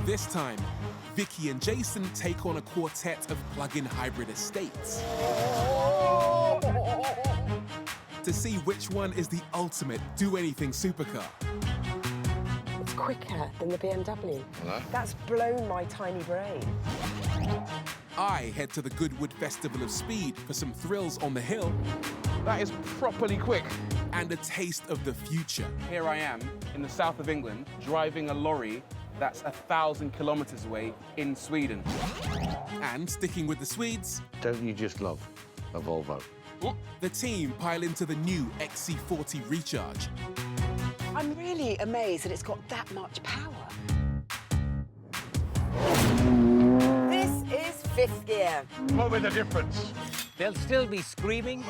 This time, Vicky and Jason take on a quartet of plug-in hybrid estates to see which one is the ultimate do-anything supercar. It's quicker than the BMW. Hello? That's blown my tiny brain. I head to the Goodwood Festival of Speed for some thrills on the hill That is properly quick. and a taste of the future. Here I am in the south of England, driving a lorry that's 1,000 kilometers away in Sweden. And sticking with the Swedes, Don't you just love a Volvo? the team pile into the new XC40 Recharge. I'm really amazed that it's got that much power. This is fifth gear. What with the difference? They'll still be screaming.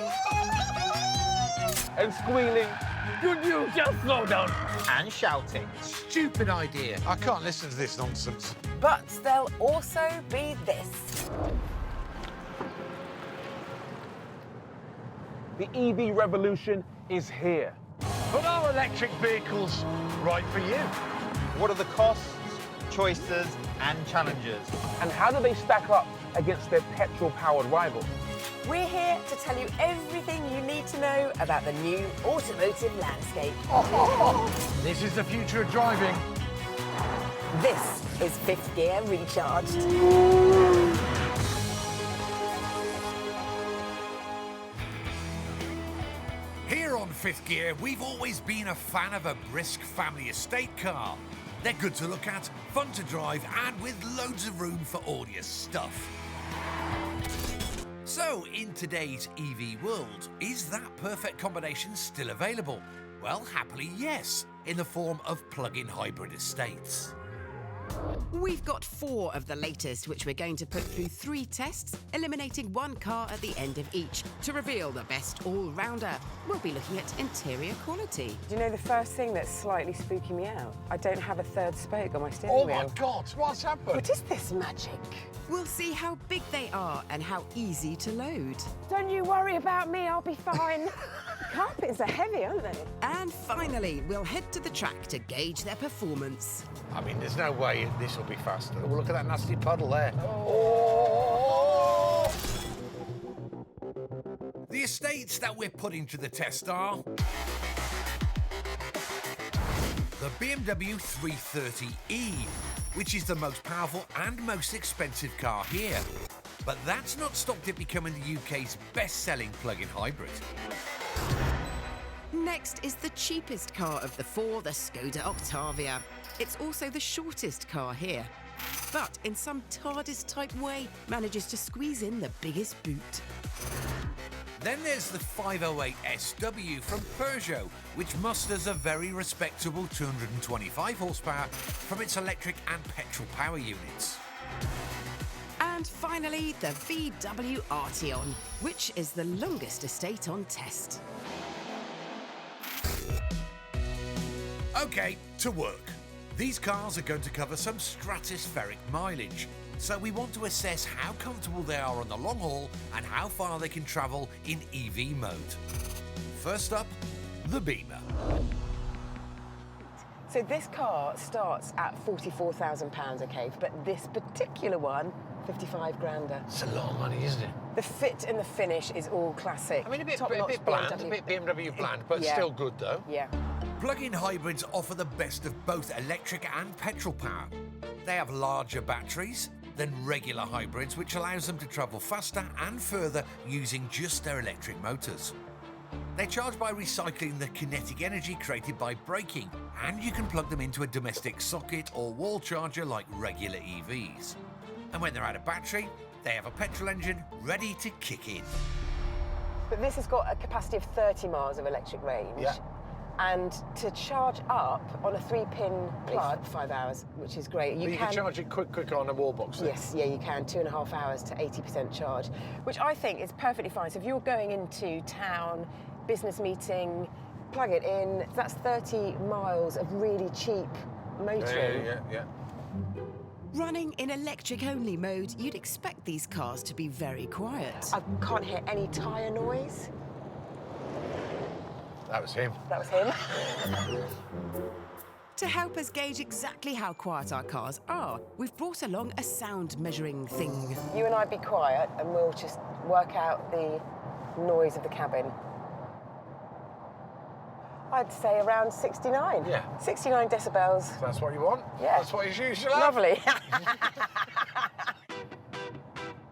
And squealing. Could you just slow down? And shouting. Stupid idea. I can't listen to this nonsense. But there'll also be this. The EV revolution is here. But are electric vehicles right for you? What are the costs, choices, and challenges? And how do they stack up against their petrol-powered rivals? We're here to tell you everything you need to know about the new automotive landscape. This is the future of driving. This is fifth gear recharged. Here on Fifth Gear, we've always been a fan of a brisk family estate car. They're good to look at, fun to drive, and with loads of room for all your stuff. So, in today's EV world, is that perfect combination still available? Well, happily, yes, in the form of plug-in hybrid estates. We've got 4 of the latest, which we're going to put through 3 tests, eliminating 1 car at the end of each to reveal the best all-rounder. We'll be looking at interior quality. Do you know the first thing that's slightly spooking me out? I don't have a third spoke on my steering Oh wheel. my God, what's happened? What is this magic? We'll see how big they are and how easy to load. Don't you worry about me, I'll be fine. Carpets are heavy, aren't they? And finally, we'll head to the track to gauge their performance. I mean, there's no way this will be faster. Oh, look at that nasty puddle there. Oh! The estates that we're putting to the test are the BMW 330e, which is the most powerful and most expensive car here. But that's not stopped it becoming the UK's best-selling plug-in hybrid. Next is the cheapest car of the 4, the Skoda Octavia. It's also the shortest car here, but in some TARDIS-type way, manages to squeeze in the biggest boot. Then there's the 508 SW from Peugeot, which musters a very respectable 225 horsepower from its electric and petrol power units. And finally, the VW Arteon, which is the longest estate on test. Okay, to work. These cars are going to cover some stratospheric mileage, so we want to assess how comfortable they are on the long haul and how far they can travel in EV mode. First up, the Beamer. So this car starts at £44,000, okay, but this particular one, 55 grander. It's a lot of money, isn't it? The fit and the finish is all classic. I mean, a bit Top-notch bland, BMW. a bit BMW bland, but Yeah. still good, though. Yeah. Plug-in hybrids offer the best of both electric and petrol power. They have larger batteries than regular hybrids, which allows them to travel faster and further using just their electric motors. They charge by recycling the kinetic energy created by braking, and you can plug them into a domestic socket or wall charger like regular EVs. And when they're out of battery, they have a petrol engine ready to kick in. But this has got a capacity of 30 miles of electric range. Yeah. And to charge up on a 3-pin plug, 5 hours, which is great. You can charge it quicker on a wall box. Then. Yes, yeah, you can. 2.5 hours to 80% charge, which I think is perfectly fine. So if you're going into town, business meeting, plug it in. That's 30 miles of really cheap motoring. Yeah. Running in electric-only mode, you'd expect these cars to be very quiet. I can't hear any tyre noise. That was him. That was him. To help us gauge exactly how quiet our cars are, we've brought along a sound measuring thing. You and I be quiet and we'll just work out the noise of the cabin. I'd say around 69. Yeah. 69 decibels. That's what you want? Yeah. That's what you usually have? Lovely.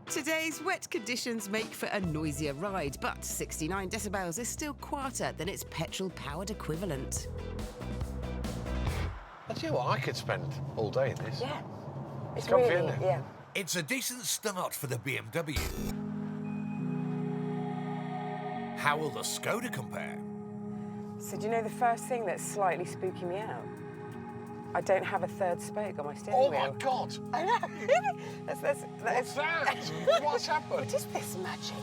Today's wet conditions make for a noisier ride, but 69 decibels is still quieter than its petrol-powered equivalent. I tell you what, I could spend all day in this. Yeah. It's comfy, really, isn't it? yeah. It's a decent start for the BMW. How will the Skoda compare? So do you know the first thing that's slightly spooking me out? I don't have a third spoke on my steering Oh wheel. my God! I know. What's that? What's happened? What is this magic?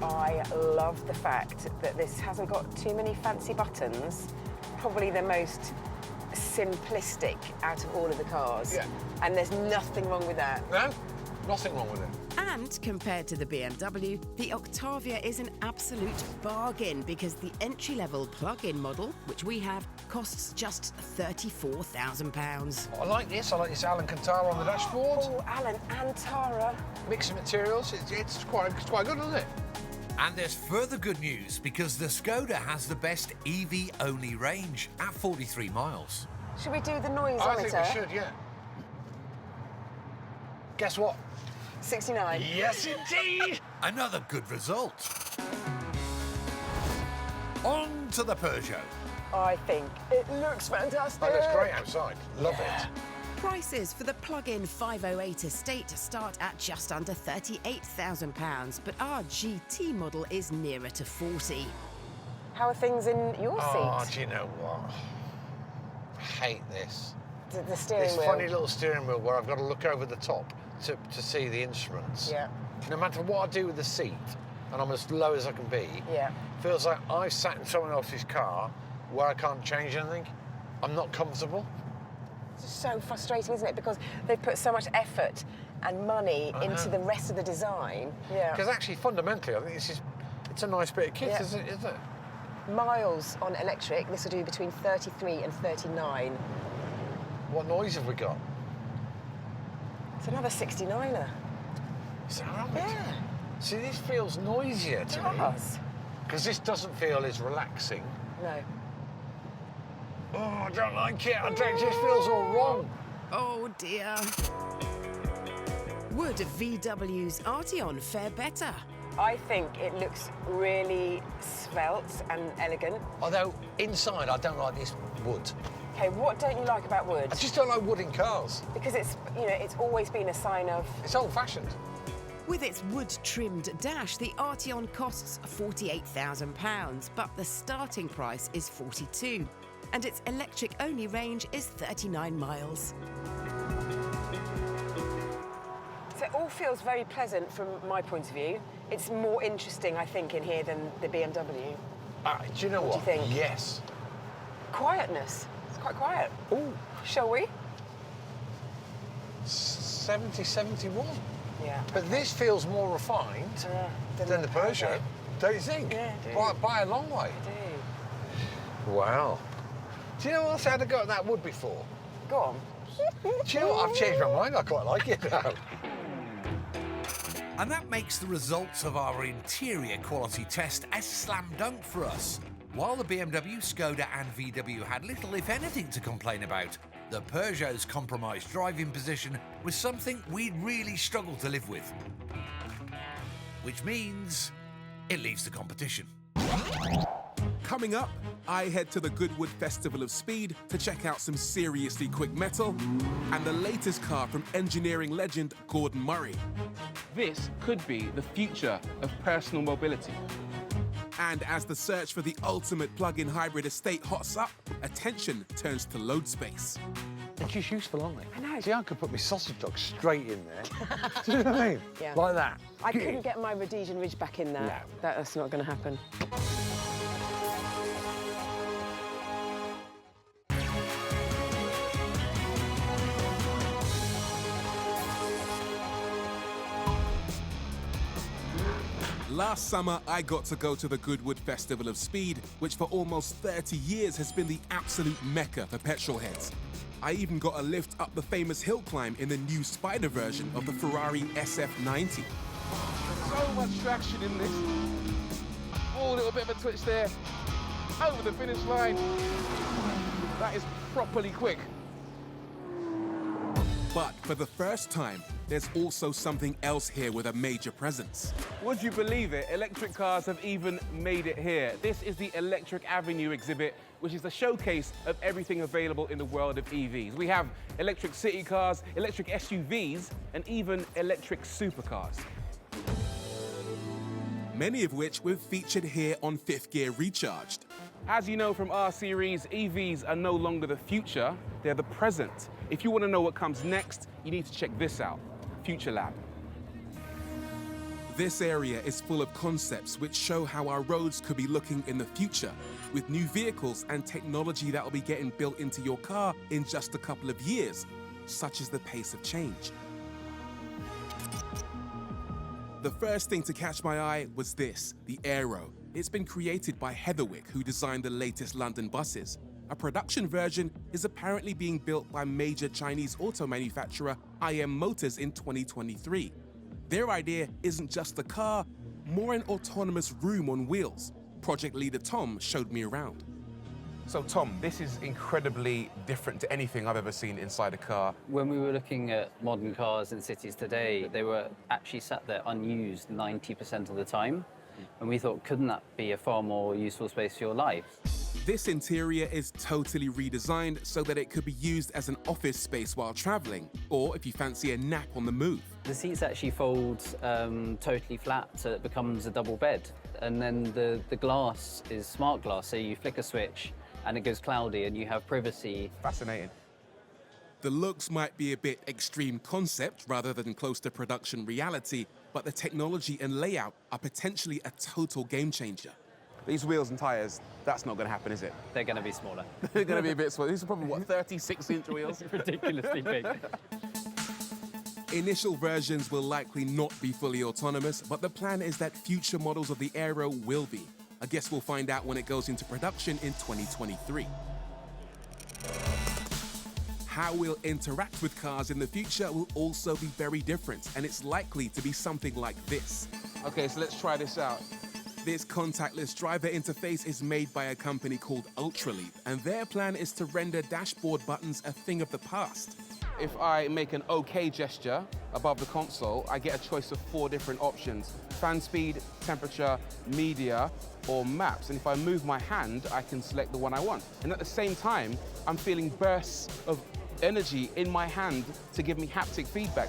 I love the fact that this hasn't got too many fancy buttons. Probably the most simplistic out of all of the cars. Yeah. And there's nothing wrong with that. No? Nothing wrong with it. And compared to the BMW, the Octavia is an absolute bargain because the entry-level plug-in model, which we have, costs just £34,000. I like this. I like this Alcantara on the dashboard. Oh, Alan and Tara. Mix of materials. It's quite good, isn't it? And there's further good news because the Skoda has the best EV-only range at 43 miles. Should we do the noise I think we should, yeah. Guess what? 69. Yes, indeed! Another good result. On to the Peugeot. I think it looks fantastic. That looks great outside. Love it. Prices for the plug-in 508 estate start at just under £38,000, but our GT model is nearer to 40. How are things in your Oh, seat? do you know what? I hate this. The steering This wheel. funny little steering wheel where I've got to look over the top to see the instruments. Yeah. No matter what I do with the seat, and I'm as low as I can be, Yeah. feels like I've sat in someone else's car where I can't change anything. I'm not comfortable. It's so frustrating, isn't it? Because they've put so much effort and money into the rest of the design. Yeah. Because actually, fundamentally, I think it's a nice bit of kit, Yeah. isn't it? Miles on electric, this will do between 33 and 39. What noise have we got? It's another 69er. Is that right? Yeah. See, this feels noisier to me. Does. Because this doesn't feel as relaxing. No. Oh, I don't like it. It just feels all wrong. Oh dear. Would VW's Arteon fare better? I think it looks really svelte and elegant. Although, inside, I don't like this wood. Okay, what don't you like about wood? I just don't like wood in cars. Because it's, you know, it's always been a sign of... It's old-fashioned. With its wood-trimmed dash, the Arteon costs £48,000, but the starting price is £42,000, and its electric-only range is 39 miles. So it all feels very pleasant from my point of view. It's more interesting, I think, in here than the BMW. Do you know what? do you think? Yes. Quietness. It's quite quiet. Ooh, Shall we? 70, 71. Yeah. But this feels more refined than the Peugeot, don't you think? Yeah, I do. By a long way. I do. Wow. Do you know what else I had to go at that wood before? Go on. Do you know what? I've changed my mind. I quite like it now. And that makes the results of our interior quality test a slam dunk for us. While the BMW, Skoda and VW had little, if anything, to complain about, the Peugeot's compromised driving position was something we'd really struggled to live with. Which means it leaves the competition. Coming up, I head to the Goodwood Festival of Speed to check out some seriously quick metal and the latest car from engineering legend Gordon Murray. This could be the future of personal mobility. And as the search for the ultimate plug-in hybrid estate hots up, attention turns to load space. They're just useful, aren't they? I know. See, I could put my sausage dog straight in there. Do you know what I mean? Yeah. Like that. I couldn't get my Rhodesian Ridge back in there. No. That's not going to happen. Last summer, I got to go to the Goodwood Festival of Speed, which for almost 30 years has been the absolute mecca for petrol heads. I even got a lift up the famous hill climb in the new Spider version of the Ferrari SF90. So much traction in this. Oh, a little bit of a twitch there. Over the finish line. That is properly quick. But for the first time, there's also something else here with a major presence. Would you believe it? Electric cars have even made it here. This is the Electric Avenue exhibit, which is a showcase of everything available in the world of EVs. We have electric city cars, electric SUVs, and even electric supercars. Many of which we've featured here on Fifth Gear Recharged. As you know from our series, EVs are no longer the future, they're the present. If you want to know what comes next, you need to check this out, Future Lab. This area is full of concepts which show how our roads could be looking in the future, with new vehicles and technology that will be getting built into your car in just a couple of years, such as the pace of change. The first thing to catch my eye was this, the Aero. It's been created by Heatherwick, who designed the latest London buses. A production version is apparently being built by major Chinese auto manufacturer IM Motors in 2023. Their idea isn't just a car, more an autonomous room on wheels. Project leader Tom showed me around. So Tom, this is incredibly different to anything I've ever seen inside a car. When we were looking at modern cars in cities today, they were actually sat there unused 90% of the time. And we thought, couldn't that be a far more useful space for your life? This interior is totally redesigned so that it could be used as an office space while traveling, or if you fancy a nap on the move. The seats actually fold totally flat, so it becomes a double bed. And then the glass is smart glass, so you flick a switch and it goes cloudy and you have privacy. Fascinating. The looks might be a bit extreme concept rather than close to production reality, but the technology and layout are potentially a total game changer. These wheels and tyres, that's not going to happen, is it? They're going to be smaller. They're going to be a bit smaller. These are probably, what, 36-inch wheels? Ridiculously big. Initial versions will likely not be fully autonomous, but the plan is that future models of the Aero will be. I guess we'll find out when it goes into production in 2023. How we'll interact with cars in the future will also be very different, and it's likely to be something like this. Okay, so let's try this out. This contactless driver interface is made by a company called Ultraleap, and their plan is to render dashboard buttons a thing of the past. If I make an OK gesture above the console, I get a choice of 4 different options: fan speed, temperature, media, or maps. And if I move my hand, I can select the one I want. And at the same time, I'm feeling bursts of energy in my hand to give me haptic feedback.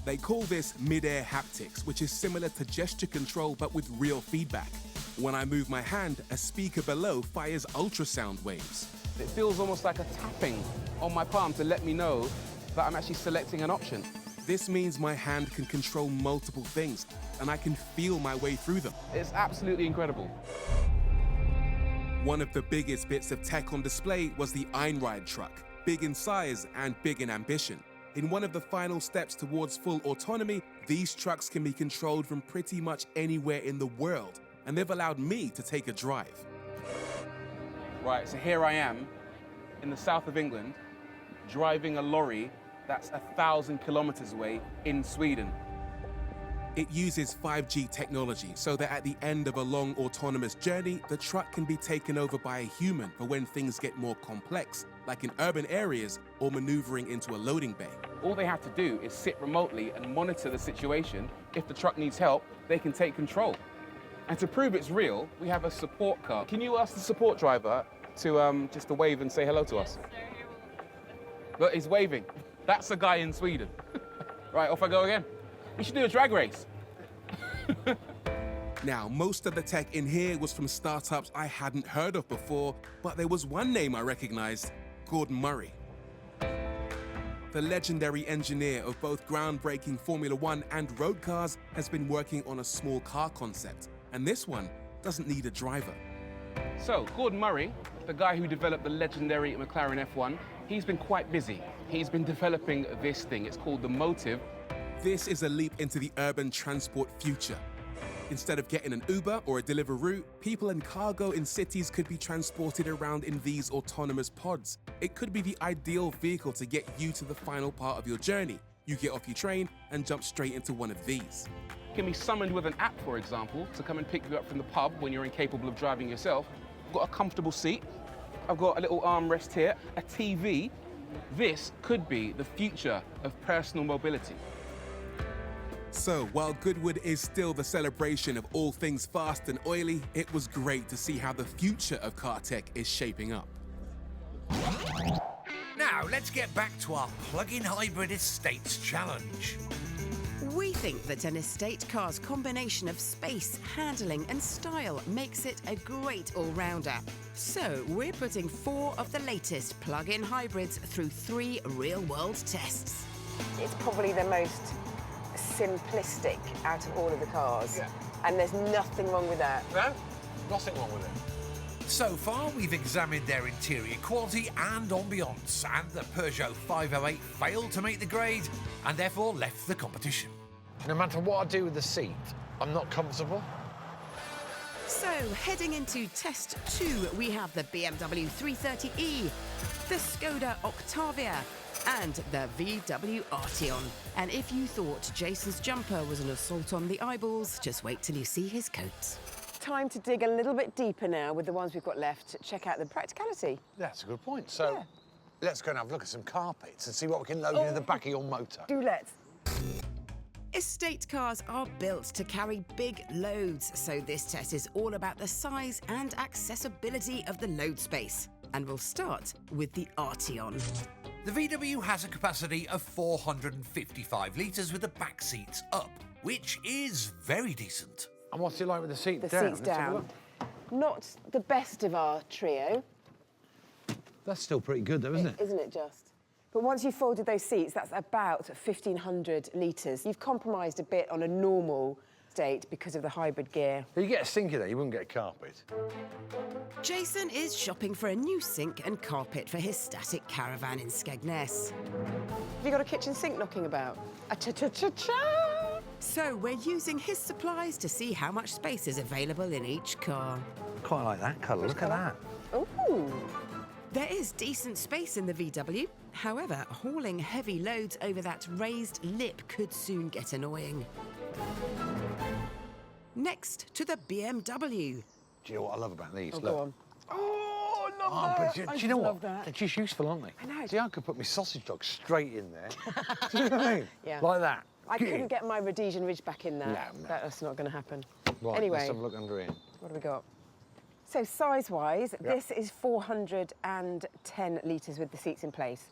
They call this mid-air haptics, which is similar to gesture control but with real feedback. When I move my hand, a speaker below fires ultrasound waves. It feels almost like a tapping on my palm to let me know that I'm actually selecting an option. This means my hand can control multiple things, and I can feel my way through them. It's absolutely incredible. One of the biggest bits of tech on display was the Einride truck, big in size and big in ambition. In one of the final steps towards full autonomy, these trucks can be controlled from pretty much anywhere in the world, and they've allowed me to take a drive. Right, so here I am in the south of England, driving a lorry that's 1,000 kilometers away in Sweden. It uses 5G technology so that at the end of a long autonomous journey, the truck can be taken over by a human for when things get more complex, like in urban areas or maneuvering into a loading bay. All they have to do is sit remotely and monitor the situation. If the truck needs help, they can take control. And to prove it's real, we have a support car. Can you ask the support driver to just to wave and say hello to us? Look, he's waving. That's the guy in Sweden. Right, off I go again. We should do a drag race. Now, most of the tech in here was from startups I hadn't heard of before, but there was one name I recognized, Gordon Murray. The legendary engineer of both groundbreaking Formula One and road cars has been working on a small car concept, and this one doesn't need a driver. So, Gordon Murray, the guy who developed the legendary McLaren F1, he's been quite busy. He's been developing this thing. It's called the Motive. This is a leap into the urban transport future. Instead of getting an Uber or a Deliveroo, people and cargo in cities could be transported around in these autonomous pods. It could be the ideal vehicle to get you to the final part of your journey. You get off your train and jump straight into one of these. You can be summoned with an app, for example, to come and pick you up from the pub when you're incapable of driving yourself. I've got a comfortable seat. I've got a little armrest here, a TV. This could be the future of personal mobility. So, while Goodwood is still the celebration of all things fast and oily, it was great to see how the future of car tech is shaping up. Now, let's get back to our plug-in hybrid estates challenge. We think that an estate car's combination of space, handling and style makes it a great all-rounder. So we're putting 4 of the latest plug-in hybrids through 3 real-world tests. It's probably the most simplistic out of all of the cars. And there's nothing wrong with that. No, nothing wrong with it. So far, we've examined their interior quality and ambiance, and the Peugeot 508 failed to meet the grade and therefore left the competition. No matter what I do with the seat, I'm not comfortable. So, heading into test 2, we have the BMW 330e, the Skoda Octavia, and the VW Arteon. And if you thought Jason's jumper was an assault on the eyeballs, just wait till you see his coat. Time to dig a little bit deeper now with the ones we've got left. Check out the Practicality. That's a good point. So let's go and have a look at some carpets and see what we can load into the back of your motor. Do let's. Estate cars are built to carry big loads, so this test is all about the size and accessibility of the load space. And we'll start with the Arteon. The VW has a capacity of 455 litres with the back seats up, which is very decent. And what's it like with the seat The down? seats Let's have a down. look. Not the best of our trio. That's still pretty good though, isn't it? Isn't it just? But once you've folded those seats, that's about 1,500 litres. You've compromised a bit on a normal state because of the hybrid gear. If you get a sink in there, you wouldn't get a carpet. Jason is shopping for a new sink and carpet for his static caravan in Skegness. Have you got a kitchen sink knocking about? A-cha-cha-cha-cha! So we're using his supplies to see how much space is available in each car. Quite like that colour. Look at that. Ooh. There is decent space in the VW. However, hauling heavy loads over that raised lip could soon get annoying. Next to the BMW. Do you know what I love about these? Oh, Look. go on. Oh, I love But that. do I you know love what? that. They're just useful, aren't they? I know. See, I could put my sausage dog straight in there. Do you know what I mean? Yeah. Like that. I couldn't get my Rhodesian Ridge back in there. No. That's not going to happen. Right, anyway, let's have a look under here. what have we got? So size-wise, this is 410 litres with the seats in place.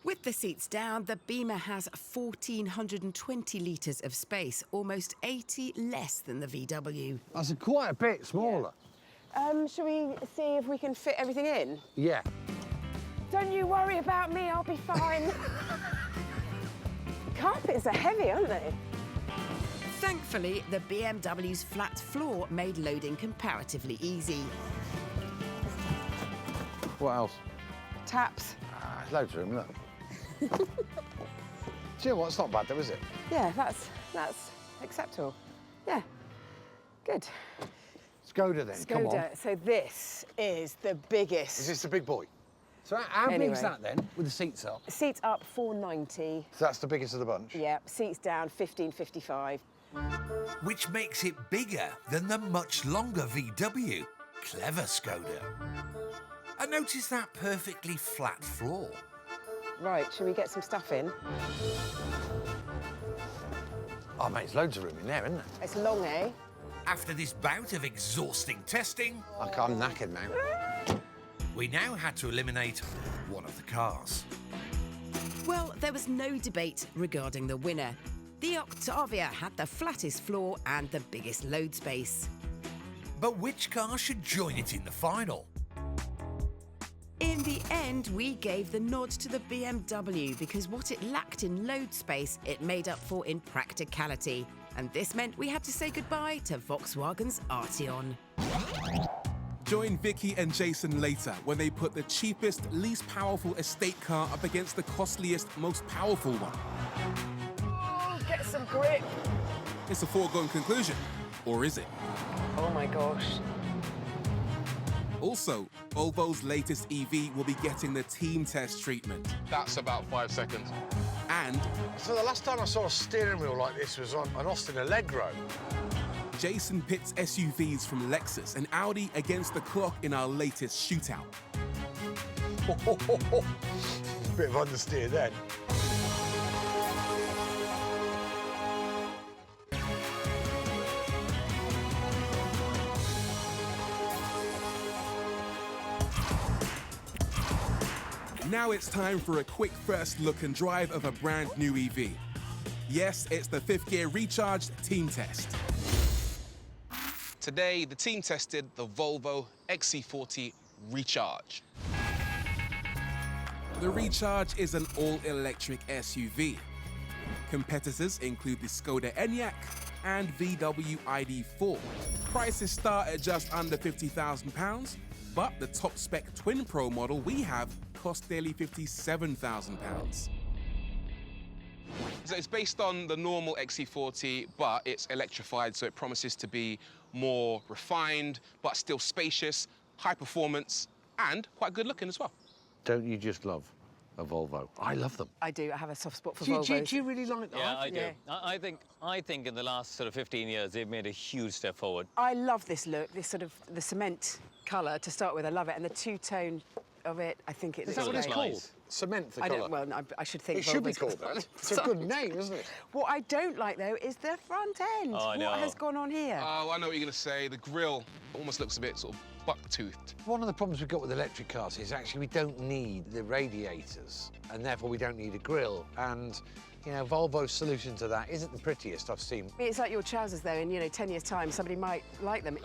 With the seats down, the Beamer has 1,420 litres of space, almost 80 less than the VW. That's quite a bit smaller. Shall we see if we can fit everything in? Yeah. Don't you worry about me, I'll be fine. The carpets are heavy, aren't they? Thankfully, the BMW's flat floor made loading comparatively easy. What else? Taps. Ah, loads of room, look. Do you know what? It's not bad though, is it? Yeah, that's acceptable. Yeah, good. Skoda then, come on. Skoda. So this is the biggest. Is this the big boy? So how big's Anyway. that then, with the seats up? Seats up, 490. So that's the biggest of the bunch? Yeah, seats down, 1555. Which makes it bigger than the much longer VW. Clever Skoda. And notice that perfectly flat floor. Right, shall we get some stuff in? Oh, mate, there's loads of room in there, isn't there? It's long, eh? After this bout of exhausting testing, I'm knackered now. we now had to eliminate one of the cars. Well, there was no debate regarding the winner. The Octavia had the flattest floor and the biggest load space. But which car should join it in the final? In the end, we gave the nod to the BMW because what it lacked in load space, it made up for in practicality. And this meant we had to say goodbye to Volkswagen's Arteon. Join Vicky and Jason later when they put the cheapest, least powerful estate car up against the costliest, most powerful one. Oh, get some grip. It's a foregone conclusion. Or is it? Oh my gosh. Also, Volvo's latest EV will be getting the team test treatment. That's about 5 seconds. And So the last time I saw a steering wheel like this was on an Austin Allegro. Jason pits SUVs from Lexus and Audi against the clock in our latest shootout. Bit of understeer then. Now it's time for a quick first look and drive of a brand new EV. Yes, it's the 5th gear recharged team test. Today, the team tested the Volvo XC40 Recharge. The Recharge is an all-electric SUV. Competitors include the Skoda Enyaq and VW ID4. Prices start at just under £50,000, but the top spec Twin Pro model we have costs nearly £57,000. So it's based on the normal XC40, but it's electrified, so it promises to be more refined, but still spacious, high performance, and quite good looking as well. Don't you just love a Volvo? I love them. I do. I have a soft spot for Do Volvos. you really like them? Yeah, I do. Yeah. I think in the last sort of 15 years, they've made a huge step forward. I love this look, this sort of the cement colour to start with. I love it, and the two-tone of it. I think it Is looks that what it's great. called? Nice. Cement, the I colour? don't. Well, no, I should think. It should be Volvo's called got- that. It's a good name, isn't it? What I don't like though is the front end. Oh, I know. What has gone on here? Oh, I know what you're gonna say. The grille almost looks a bit sort of buck-toothed. One of the problems we've got with electric cars is actually we don't need the radiators, and therefore we don't need a grille. And, you know, Volvo's solution to that isn't the prettiest I've seen. It's like your trousers though. In 10 years' time, somebody might like them.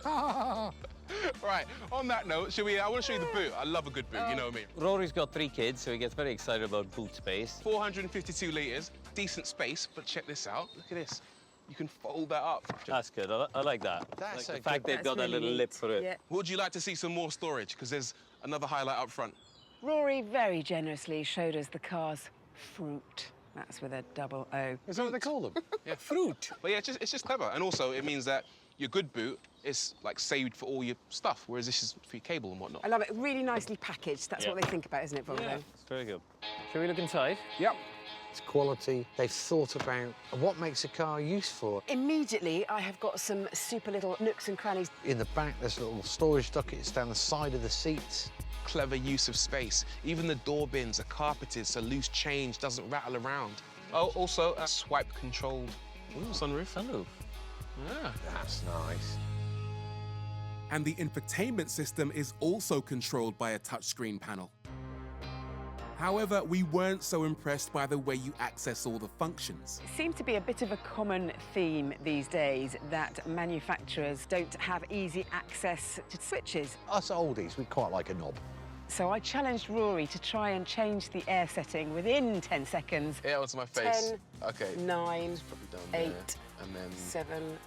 Right, on that note, I want to show you the boot. I love a good boot, you know what I mean? Rory's got 3 kids, so he gets very excited about boot space. 452 litres, decent space, but check this out. Look at this. You can fold that up. That's good. I like that. That's like a the fact good- they've got that That's little really lip neat. for it. Yeah. Would you like to see some more storage? Because there's another highlight up front. Rory very generously showed us the car's fruit. That's with a double O. Is that what they call them? Yeah, fruit. But yeah, it's just clever. And also, it means that your good boot is like saved for all your stuff, whereas this is for your cable and whatnot. I love it. Really nicely packaged. That's Yeah. what they think about, isn't it, Volvo? Yeah, it's very good. Shall we look inside? Yep. It's quality. They've thought about what makes a car useful. Immediately, I have got some super little nooks and crannies. In the back, there's little storage dockets down the side of the seats. Clever use of space. Even the door bins are carpeted, so loose change doesn't rattle around. Oh, also a swipe-controlled sunroof. Sunroof. Yeah. That's nice. And the infotainment system is also controlled by a touchscreen panel. However, we weren't so impressed by the way you access all the functions. It seems to be a bit of a common theme these days that manufacturers don't have easy access to switches. Us oldies, we quite like a knob. So I challenged Rory to try and change the air setting within 10 seconds. Yeah, onto my face. 10, Okay. 9, Probably down 8, there. And then 7,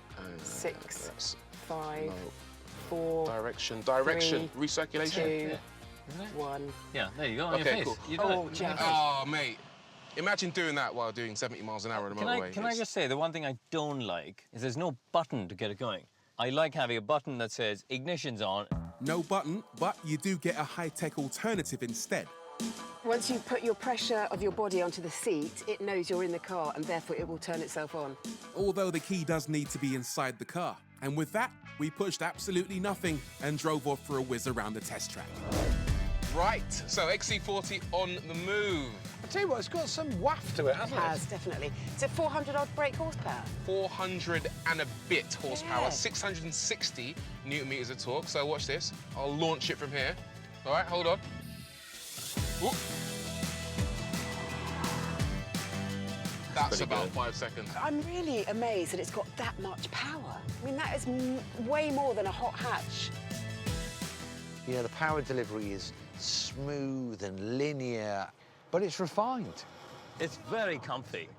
6, that's 5, no. 4, Direction. 3, Recirculation. 2, Isn't it? 1. Yeah, there you go, on Okay, your face. cool. You did Oh, it. Jeff. Oh, mate. Imagine doing that while doing 70 miles an hour on a motorway. Can I just say, the one thing I don't like is there's no button to get it going. I like having a button that says ignition's on. No button, but you do get a high-tech alternative instead. Once you put your pressure of your body onto the seat, it knows you're in the car and therefore it will turn itself on. Although the key does need to be inside the car. And with that, we pushed absolutely nothing and drove off for a whiz around the test track. Right, so XC40 on the move. I tell you what, it's got some waft to it, It hasn't has, definitely. It's a 400-odd brake horsepower. 400 and a bit horsepower, Yeah. 660 newton meters of torque. So watch this. I'll launch it from here. All right, hold on. Whoop. That's pretty about good. 5 seconds. I'm really amazed that it's got that much power. I mean, that is way more than a hot hatch. You know, the power delivery is smooth and linear, but it's refined. It's very comfy.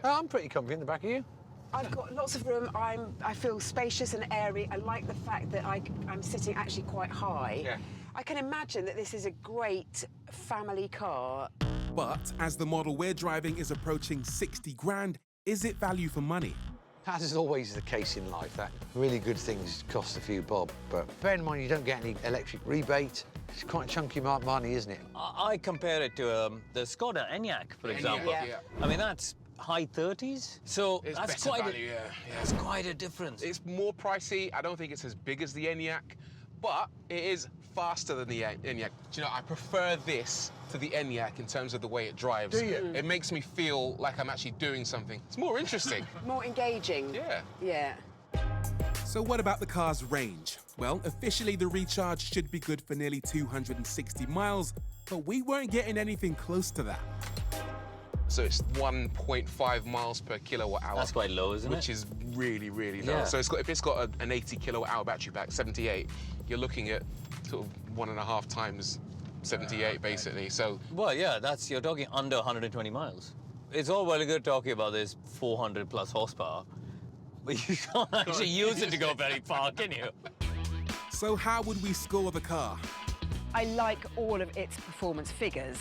I'm pretty comfy in the back of you. I've got lots of room. I feel spacious and airy. I like the fact that I'm sitting actually quite high. Yeah. I can imagine that this is a great family car. But as the model we're driving is approaching 60 grand, is it value for money? As is always the case in life, that really good things cost a few bob. But bear in mind, you don't get any electric rebate. It's quite chunky money, isn't it? I compare it to the Skoda Enyaq, for example. Yeah. I mean, that's high 30s. So It's that's better quite value, yeah. that's quite a difference. It's more pricey. I don't think it's as big as the Enyaq, but it is faster than the Enyaq. Do you know, I prefer this to the Enyaq in terms of the way it drives. Do you? It makes me feel like I'm actually doing something. It's more interesting. More engaging. Yeah. Yeah. So what about the car's range? Well, officially the Recharge should be good for nearly 260 miles, but we weren't getting anything close to that. So it's 1.5 miles per kilowatt hour. That's quite low, isn't it? Which is really, really low. Yeah. So if it's got an 80 kilowatt hour battery pack, 78, you're looking at sort of 1.5 times 78, basically. So Well, yeah, you're talking under 120 miles. It's all well and good talking about this 400 plus horsepower, but you can't actually use it to go very far, can you? So how would we score the car? I like all of its performance figures.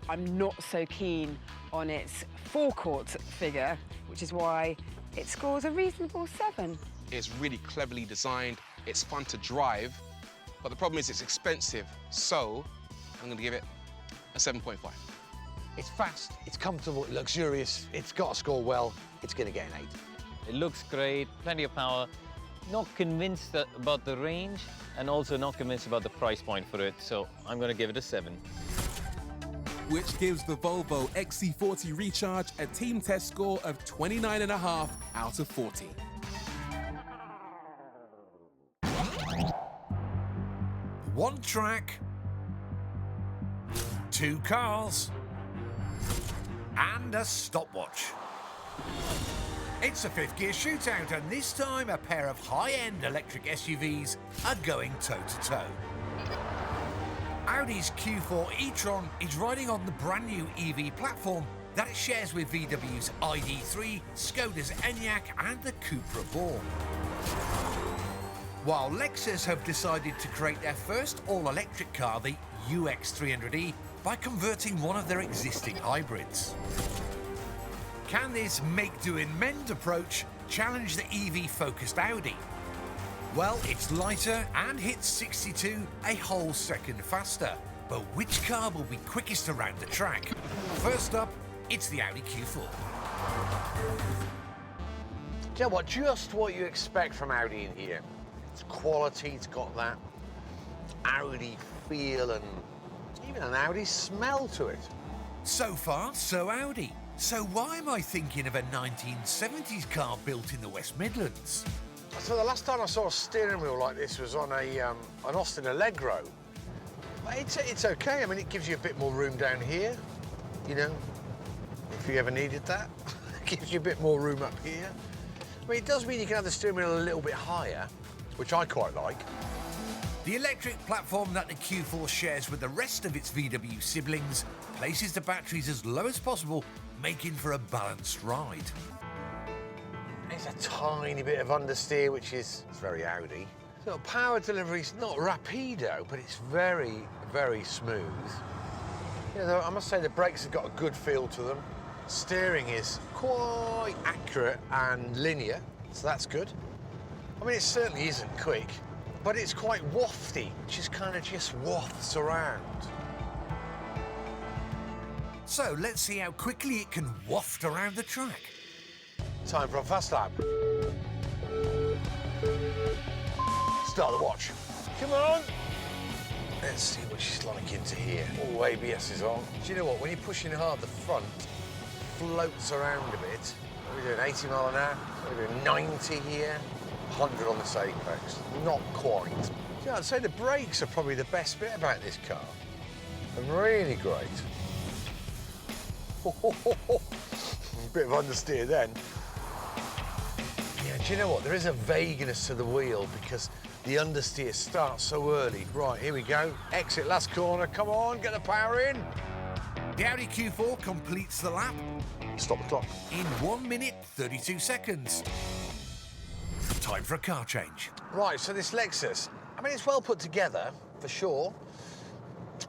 I'm not so keen on its forecourt figure, which is why it scores a reasonable 7. it's really cleverly designed. It's fun to drive, but the problem is it's expensive. So I'm going to give it a 7.5. It's fast, it's comfortable, luxurious, it's got to score well, it's going to get an 8. It looks great, plenty of power. Not convinced about the range, and also not convinced about the price point for it, so I'm going to give it a 7. Which gives the Volvo XC40 Recharge a team test score of 29.5 out of 40. One track, 2 cars, and a stopwatch. It's a 5th gear shootout, and this time a pair of high-end electric SUVs are going toe-to-toe. Audi's Q4 e-tron is riding on the brand new EV platform that it shares with VW's ID3, Skoda's Enyaq and the Cupra Born. While Lexus have decided to create their first all-electric car, the UX300e, by converting one of their existing hybrids. Can this make-do-and-mend approach challenge the EV-focused Audi? Well, it's lighter and hits 62 a whole second faster. But which car will be quickest around the track? First up, it's the Audi Q4. Do you know what? Just what you expect from Audi in here. It's quality, it's got that Audi feel and even an Audi smell to it. So far, so Audi. So why am I thinking of a 1970s car built in the West Midlands? So the last time I saw a steering wheel like this was on an Austin Allegro. But it's okay. I mean, it gives you a bit more room down here, you know, if you ever needed that. It gives you a bit more room up here. I mean, it does mean you can have the steering wheel a little bit higher, which I quite like. The electric platform that the Q4 shares with the rest of its VW siblings places the batteries as low as possible, making for a balanced ride. There's a tiny bit of understeer, which is very Audi. So power delivery's not rapido, but it's very, very smooth. You know, I must say the brakes have got a good feel to them. Steering is quite accurate and linear, so that's good. I mean, it certainly isn't quick, but it's quite wafty, which is kind of just wafts around. So let's see how quickly it can waft around the track. Time for a fast lap. Start the watch. Come on. Let's see what she's like into here. Oh, ABS is on. Do you know what? When you're pushing hard, the front floats around a bit. What are we doing, 80 mile an hour? What are we doing, 90 here? 100 on this apex. Not quite. Yeah, I'd say the brakes are probably the best bit about this car. They're really great. A bit of understeer then. Yeah, do you know what? There is a vagueness to the wheel because the understeer starts so early. Right, here we go. Exit last corner. Come on, get the power in. The Audi Q4 completes the lap Stop the clock. in 1 minute, 32 seconds. Time for a car change. Right, so this Lexus, I mean, it's well put together, for sure,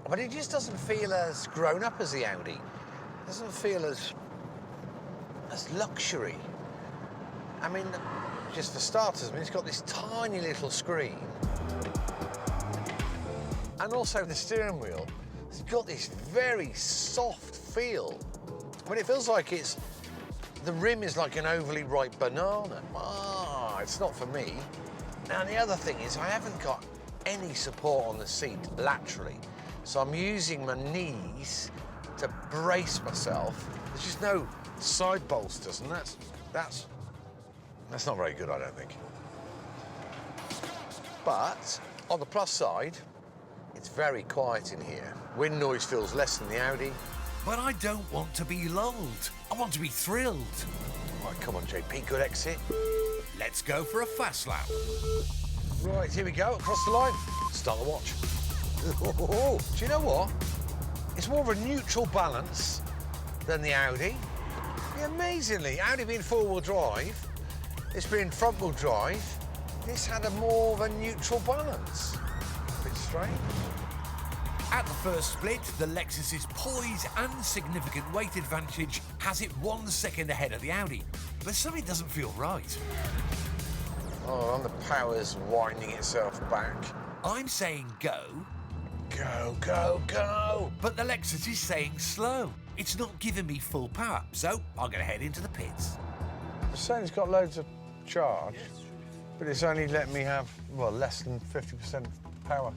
but it just doesn't feel as grown up as the Audi. It doesn't feel as luxury. I mean, just for starters, I mean, it's got this tiny little screen. And also the steering wheel, it's got this very soft feel. I mean, it feels like the rim is like an overly ripe banana. Ah, it's not for me. Now, the other thing is I haven't got any support on the seat laterally, so I'm using my knees to brace myself. There's just no side bolsters, and that's not very good, I don't think. But on the plus side, it's very quiet in here. Wind noise feels less than the Audi. But I don't want to be lulled. I want to be thrilled. Right, come on, JP, good exit. Let's go for a fast lap. Right, here we go, across the line. Start the watch. Oh, do you know what? It's more of a neutral balance than the Audi. Yeah, amazingly, Audi being four-wheel drive, it's being front-wheel drive. This had more of a neutral balance. A bit strange. At the first split, the Lexus's poise and significant weight advantage has it 1 second ahead of the Audi. But something doesn't feel right. Oh, and the power's winding itself back. I'm saying go. Go, go, go. But the Lexus is saying slow. It's not giving me full power, so I'm going to head into the pits. It's saying it's got loads of charge, but it's only letting me have, well, less than 50% power.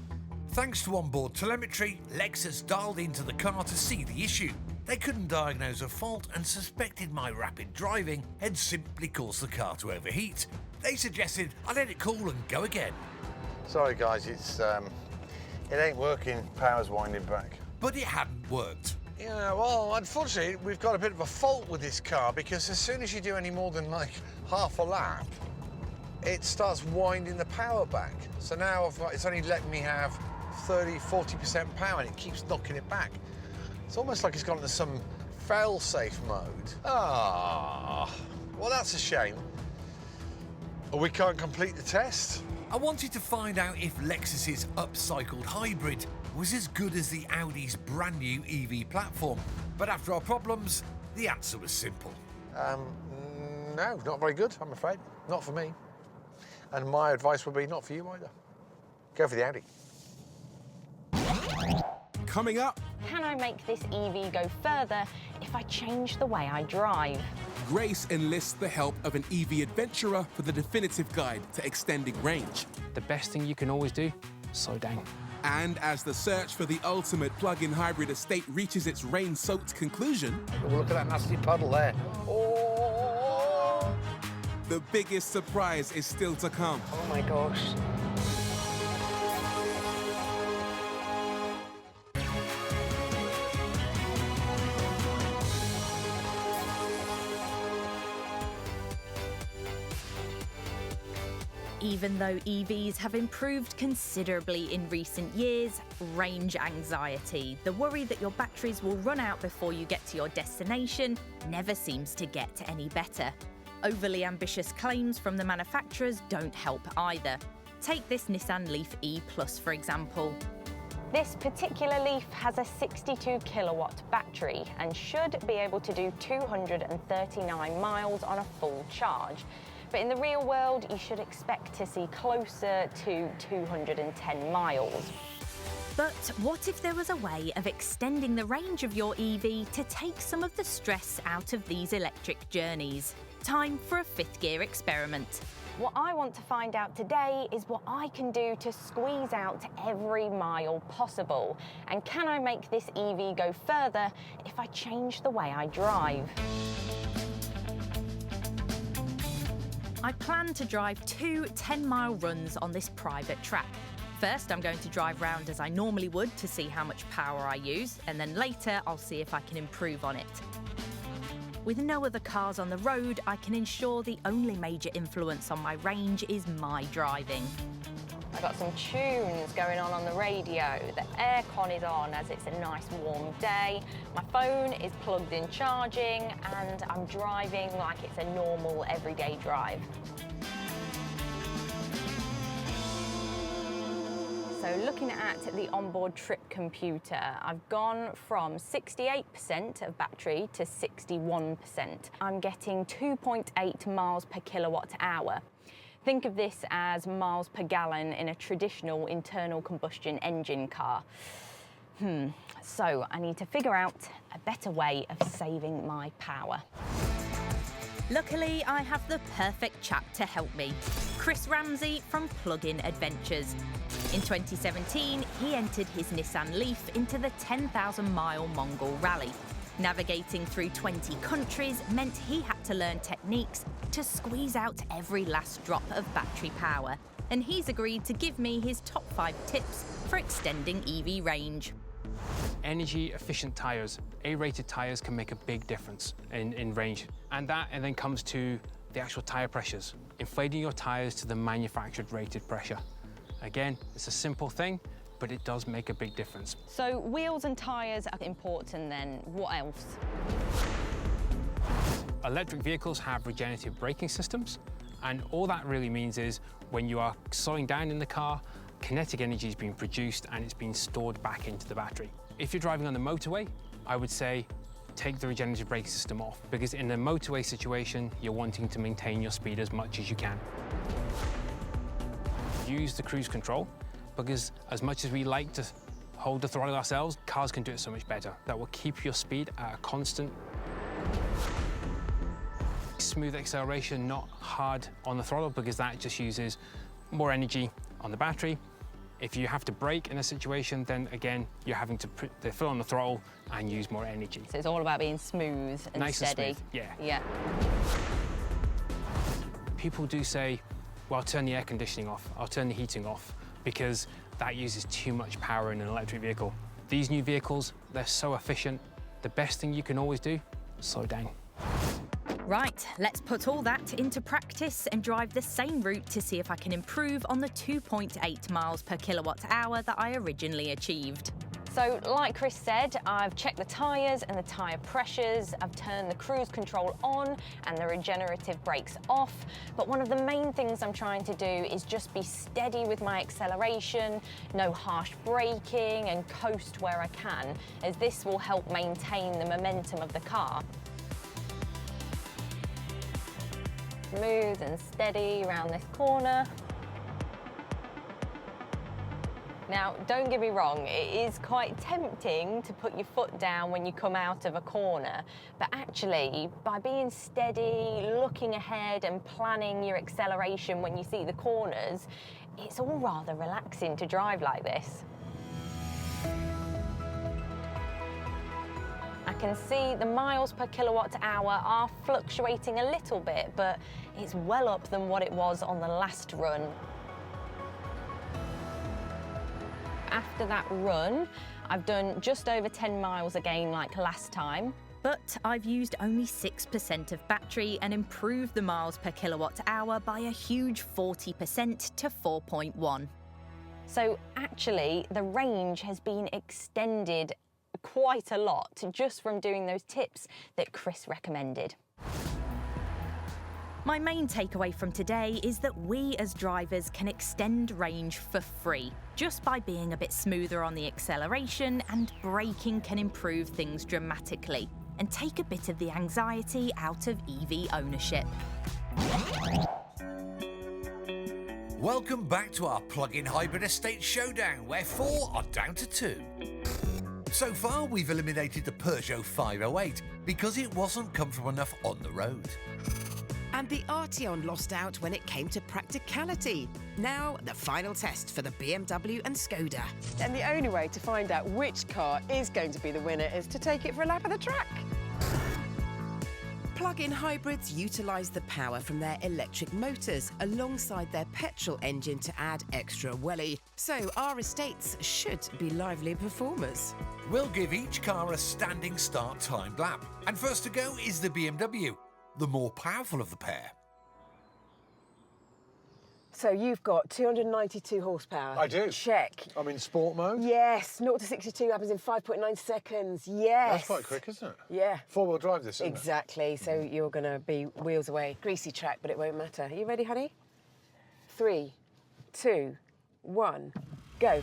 Thanks to onboard telemetry, Lexus dialed into the car to see the issue. They couldn't diagnose a fault and suspected my rapid driving had simply caused the car to overheat. They suggested I let it cool and go again. Sorry, guys, it ain't working. Power's winding back. But it hadn't worked. Yeah, well, unfortunately, we've got a bit of a fault with this car because as soon as you do any more than, like, half a lap, it starts winding the power back. So now it's only letting me have 30–40% power and it keeps knocking it back. It's almost like it's gone into some fail-safe mode. Ah, well, that's a shame. We can't complete the test. I wanted to find out if Lexus's upcycled hybrid was as good as the Audi's brand new EV platform. But after our problems, the answer was simple. No, not very good, I'm afraid. Not for me. And my advice would be not for you either. Go for the Audi. Coming up, Can I make this EV go further if I change the way I drive? Grace enlists the help of an EV adventurer for the definitive guide to extending range. The best thing you can always do, slow down. And as the search for the ultimate plug-in hybrid estate reaches its rain-soaked conclusion... Oh, look at that nasty puddle there. Oh! The biggest surprise is still to come. Oh my gosh. Even though EVs have improved considerably in recent years, range anxiety, the worry that your batteries will run out before you get to your destination, never seems to get any better. Overly ambitious claims from the manufacturers don't help either. Take this Nissan Leaf E Plus, for example. This particular Leaf has a 62 kilowatt battery and should be able to do 239 miles on a full charge. But in the real world, you should expect to see closer to 210 miles. But what if there was a way of extending the range of your EV to take some of the stress out of these electric journeys? Time for a fifth gear experiment. What I want to find out today is what I can do to squeeze out every mile possible. And can I make this EV go further if I change the way I drive? I plan to drive 2 10-mile runs on this private track. First, I'm going to drive round as I normally would to see how much power I use, and then later I'll see if I can improve on it. With no other cars on the road, I can ensure the only major influence on my range is my driving. I've got some tunes going on the radio. The aircon is on as it's a nice warm day. My phone is plugged in charging and I'm driving like it's a normal everyday drive. So looking at the onboard trip computer, I've gone from 68% of battery to 61%. I'm getting 2.8 miles per kilowatt hour. Think of this as miles per gallon in a traditional internal combustion engine car. So I need to figure out a better way of saving my power. Luckily, I have the perfect chap to help me. Chris Ramsey from Plug-in Adventures. In 2017, he entered his Nissan Leaf into the 10,000-mile Mongol Rally. Navigating through 20 countries meant he had to learn techniques to squeeze out every last drop of battery power. And he's agreed to give me his top 5 tips for extending EV range. Energy-efficient tyres. A-rated tyres can make a big difference in range. And then comes to the actual tyre pressures. Inflating your tyres to the manufactured rated pressure. Again, it's a simple thing, but it does make a big difference. So wheels and tyres are important then. What else? Electric vehicles have regenerative braking systems, and all that really means is when you are slowing down in the car, kinetic energy is being produced and it's being stored back into the battery. If you're driving on the motorway, I would say take the regenerative braking system off, because in a motorway situation, you're wanting to maintain your speed as much as you can. Use the cruise control, because as much as we like to hold the throttle ourselves, cars can do it so much better. That will keep your speed at a constant. Smooth acceleration, not hard on the throttle, because that just uses more energy on the battery. If you have to brake in a situation, then again, you're having to put the foot on the throttle and use more energy. So it's all about being smooth and nice steady. And smooth, yeah. Yeah. People do say, well, I'll turn the air conditioning off, I'll turn the heating off, because that uses too much power in an electric vehicle. These new vehicles, they're so efficient. The best thing you can always do, slow down. Right, let's put all that into practice and drive the same route to see if I can improve on the 2.8 miles per kilowatt hour that I originally achieved. So, like Chris said, I've checked the tyres and the tyre pressures, I've turned the cruise control on and the regenerative brakes off, but one of the main things I'm trying to do is just be steady with my acceleration, no harsh braking, and coast where I can, as this will help maintain the momentum of the car. Smooth and steady around this corner. Now, don't get me wrong, it is quite tempting to put your foot down when you come out of a corner, but actually, by being steady, looking ahead and planning your acceleration when you see the corners, it's all rather relaxing to drive like this. I can see the miles per kilowatt hour are fluctuating a little bit, but it's well up than what it was on the last run. After that run, I've done just over 10 miles again like last time. But I've used only 6% of battery and improved the miles per kilowatt hour by a huge 40% to 4.1. So actually, the range has been extended quite a lot just from doing those tips that Chris recommended. My main takeaway from today is that we as drivers can extend range for free. Just by being a bit smoother on the acceleration, and braking can improve things dramatically and take a bit of the anxiety out of EV ownership. Welcome back to our plug-in hybrid estate showdown, where 4 are down to 2. So far, we've eliminated the Peugeot 508 because it wasn't comfortable enough on the road. And the Arteon lost out when it came to practicality. Now, the final test for the BMW and Skoda. And the only way to find out which car is going to be the winner is to take it for a lap of the track. Plug-in hybrids utilise the power from their electric motors alongside their petrol engine to add extra welly. So our estates should be lively performers. We'll give each car a standing start timed lap. And first to go is the BMW, the more powerful of the pair. So you've got 292 horsepower. I do. Check. I'm in sport mode. Yes, 0 to 62 happens in 5.9 seconds. Yes. That's quite quick, isn't it? Yeah. Four-wheel drive this, isn't Exactly. So you're going to be wheels away. Greasy track, but it won't matter. Are you ready, honey? 3, 2, 1. Go.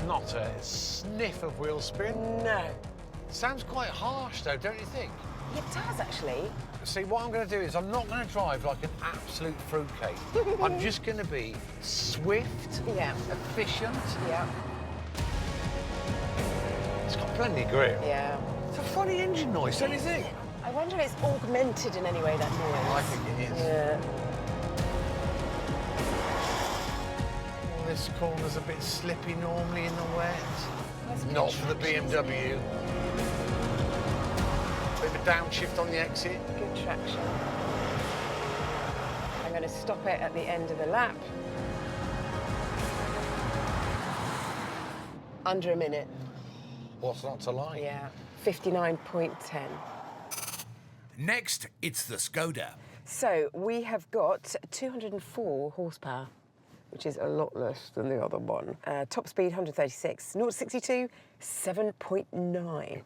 Not a sniff of wheel spin. No. Sounds quite harsh though, don't you think? It does, actually. See, what I'm going to do is I'm not going to drive like an absolute fruitcake. I'm just going to be swift, Yeah. efficient. Yeah. It's got plenty of grip. Yeah. It's a funny engine noise, don't you think? I wonder if it's augmented in any way, that noise. I think it is. Yeah. Well, this corner's a bit slippy normally in the wet. That's good Not for the traction, BMW. Bit of a downshift on the exit. Good traction. I'm going to stop it at the end of the lap. Under a minute. What's not to like? Yeah. 59.10. Next, it's the Skoda. So we have got 204 horsepower, which is a lot less than the other one. Top speed 136, 0 to 62, 7.9.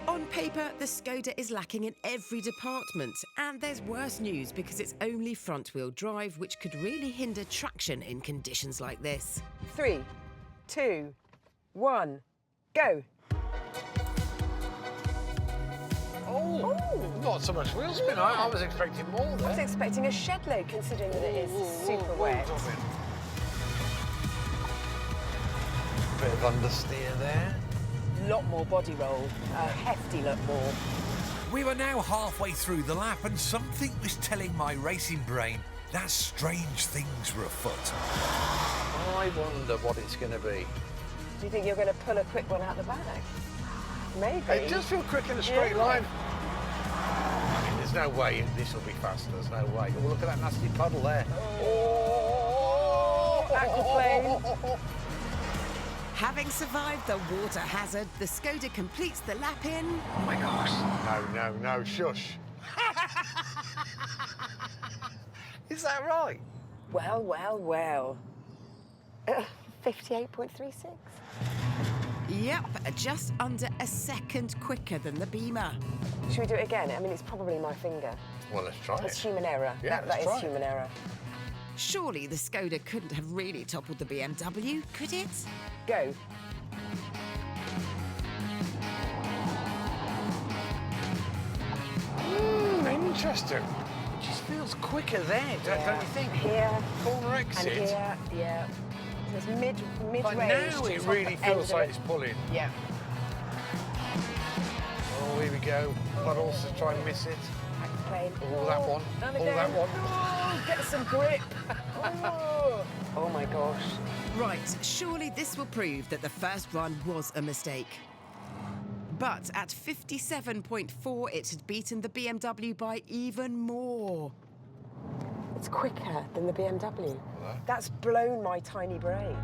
On paper, the Skoda is lacking in every department, and there's worse news because it's only front-wheel drive, which could really hinder traction in conditions like this. 3, 2, 1, go. Oh, not so much wheel spin. I was expecting more I there. was expecting a shed load, considering that it is super wet. Bit of understeer there. Lot more body roll, a hefty lot more. We were now halfway through the lap and something was telling my racing brain that strange things were afoot. I wonder what it's going to be. Do you think you're going to pull a quick one out the bag? Maybe. It does feel quick in a straight line. I mean, there's no way this will be faster. There's no way. Oh, look at that nasty puddle there. Oh, aquaplane. Having survived the water hazard, the Skoda completes the lap in... Oh, my gosh. No, shush. Is that right? Well. 58.36. Yep, just under a second quicker than the Beamer. Should we do it again? I mean, it's probably my finger. Well, let's try It's it. human error. Yeah, that let's is try it. human error. Surely the Skoda couldn't have really toppled the BMW, could it? Go. Interesting. It just feels quicker there, don't you think? Here. Corner And exit. here, yeah. So it's mid-range. But now it really feels like it's pulling. Yeah. Oh, here we go. Puddles to try and miss it. Plane. Oh, that one. And Oh, again. that one. Oh, get some grip. Oh my gosh. Right, surely this will prove that the first run was a mistake. But at 57.4, it had beaten the BMW by even more. It's quicker than the BMW. That's blown my tiny brain.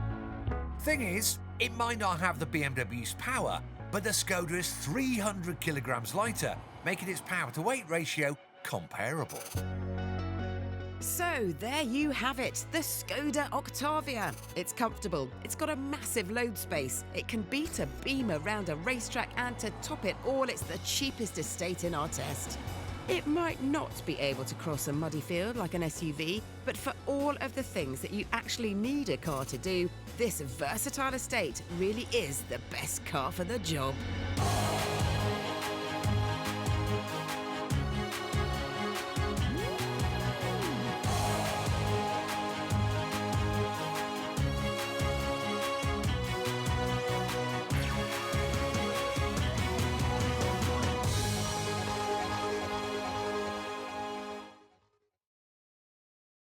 Thing is, it might not have the BMW's power, but the Skoda is 300 kilograms lighter, making its power-to-weight ratio comparable. So there you have it, the Skoda Octavia. It's comfortable, it's got a massive load space, it can beat a Beamer around a racetrack, and to top it all, it's the cheapest estate in our test. It might not be able to cross a muddy field like an SUV, but for all of the things that you actually need a car to do, this versatile estate really is the best car for the job.